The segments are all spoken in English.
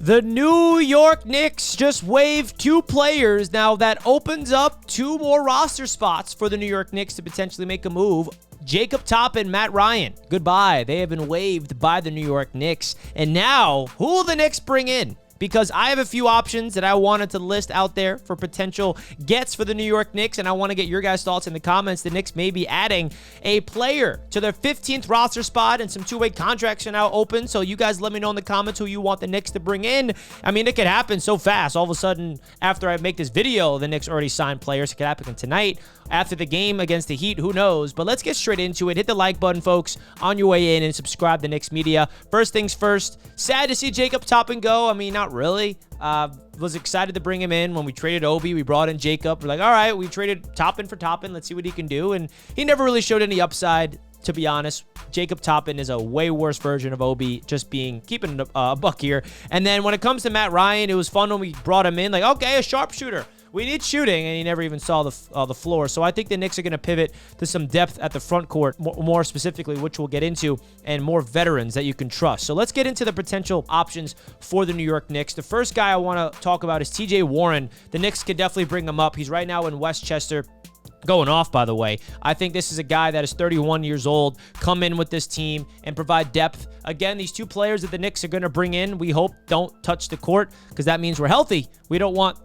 The New York Knicks just waived 2 players. Now, that opens up 2 more roster spots for the New York Knicks to potentially make a move. Jacob Toppin, Matt Ryan, goodbye. They have been waived by the New York Knicks. And now, who will the Knicks bring in? Because I have a few options that I wanted to list out there for potential gets for the New York Knicks, and I want to get your guys' thoughts in the comments. The Knicks may be adding a player to their 15th roster spot, and some two-way contracts are now open, so you guys let me know in the comments who you want the Knicks to bring in. I mean, it could happen so fast. All of a sudden, after I make this video, the Knicks already signed players. It could happen tonight, after the game against the Heat, who knows? But let's get straight into it. Hit the like button, folks, on your way in, and subscribe to Knicks Media. First things first, sad to see Jacob Toppin go. I mean, not really. Was excited to bring him in. When we traded Obi, we brought in Jacob. We're like, all right, we traded Toppin for Toppin. Let's see what he can do. And he never really showed any upside, to be honest. Jacob Toppin is a way worse version of Obi, just keeping a buck here. And then when it comes to Matt Ryan, it was fun when we brought him in. Like, okay, a sharpshooter. We need shooting, and he never even saw the floor. So I think the Knicks are going to pivot to some depth at the front court, more specifically, which we'll get into, and more veterans that you can trust. So let's get into the potential options for the New York Knicks. The first guy I want to talk about is TJ Warren. The Knicks could definitely bring him up. He's right now in Westchester. Going off, by the way. I think this is a guy that is 31 years old, come in with this team and provide depth. Again, these 2 players that the Knicks are going to bring in, we hope don't touch the court, because that means we're healthy. We don't want,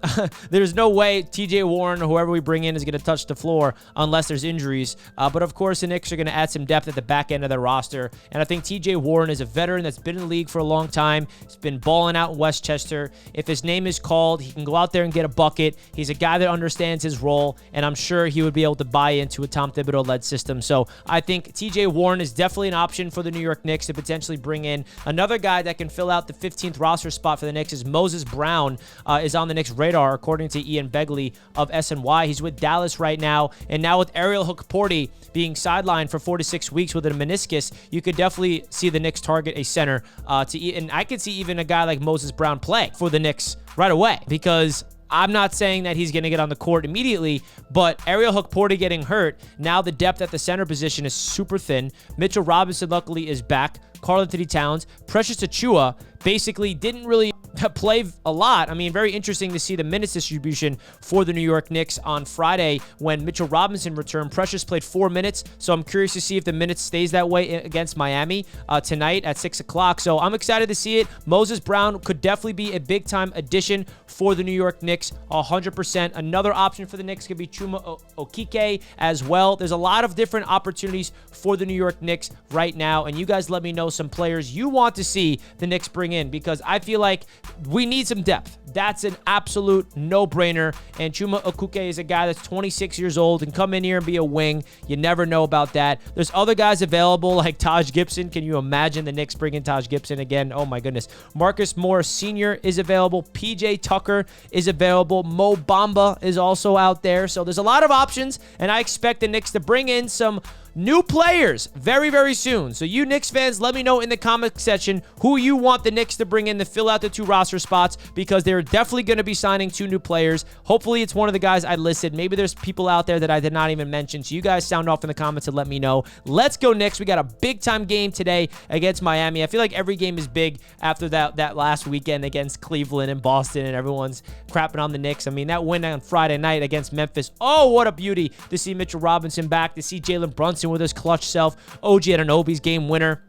there's no way TJ Warren or whoever we bring in is going to touch the floor unless there's injuries. But of course, the Knicks are going to add some depth at the back end of their roster. And I think TJ Warren is a veteran that's been in the league for a long time. He's been balling out in Westchester. If his name is called, he can go out there and get a bucket. He's a guy that understands his role, and I'm sure he would be able to buy into a Tom Thibodeau-led system. So I think TJ Warren is definitely an option for the New York Knicks to potentially bring in. Another guy that can fill out the 15th roster spot for the Knicks is Moses Brown, is on the Knicks' radar, according to Ian Begley of SNY. He's with Dallas right now, and now with Ariel Hukporti being sidelined for 4 to 6 weeks with a meniscus, you could definitely see the Knicks target a center. And I could see even a guy like Moses Brown play for the Knicks right away, because I'm not saying that he's going to get on the court immediately, but Ariel Hukporti getting hurt, now the depth at the center position is super thin. Mitchell Robinson, luckily, is back. Karl-Anthony Towns. Precious Achiuwa basically didn't really play a lot. I mean, very interesting to see the minutes distribution for the New York Knicks on Friday when Mitchell Robinson returned. Precious played 4 minutes, so I'm curious to see if the minutes stays that way against Miami tonight at 6 o'clock. So I'm excited to see it. Moses Brown could definitely be a big-time addition for the New York Knicks, 100%. Another option for the Knicks could be Chuma Okeke as well. There's a lot of different opportunities for the New York Knicks right now, and you guys let me know some players you want to see the Knicks bring in, because I feel like we need some depth. That's an absolute no-brainer. And Chuma Okeke is a guy that's 26 years old and come in here and be a wing. You never know about that. There's other guys available like Taj Gibson. Can you imagine the Knicks bringing Taj Gibson again? Oh my goodness. Marcus Morris Sr. is available. PJ Tucker is available. Mo Bamba is also out there. So there's a lot of options, and I expect the Knicks to bring in some new players very, very soon. So you Knicks fans, let me know in the comment section who you want the Knicks to bring in to fill out the 2 roster spots, because they're definitely going to be signing 2 new players. Hopefully it's one of the guys I listed. Maybe there's people out there that I did not even mention. So you guys sound off in the comments and let me know. Let's go Knicks. We got a big-time game today against Miami. I feel like every game is big after that last weekend against Cleveland and Boston, and everyone's crapping on the Knicks. I mean, that win on Friday night against Memphis. Oh, what a beauty to see Mitchell Robinson back, to see Jalen Brunson with his clutch self, OG Anunoby's game winner,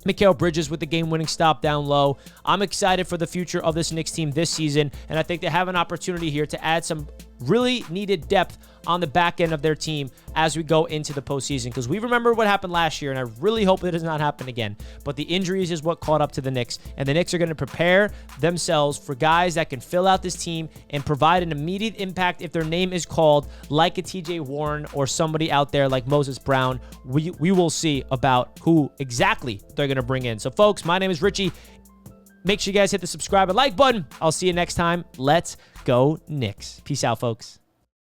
Mikal Bridges with the game-winning stop down low. I'm excited for the future of this Knicks team this season, and I think they have an opportunity here to add some really needed depth on the back end of their team as we go into the postseason, because we remember what happened last year, and I really hope it does not happen again. But the injuries is what caught up to the Knicks, and the Knicks are going to prepare themselves for guys that can fill out this team and provide an immediate impact if their name is called, like a TJ Warren or somebody out there like Moses Brown. We will see about who exactly they're going to bring in. So folks, my name is Richie. Make sure you guys hit the subscribe and like button. I'll see you next time. Let's go Knicks. Peace out, folks.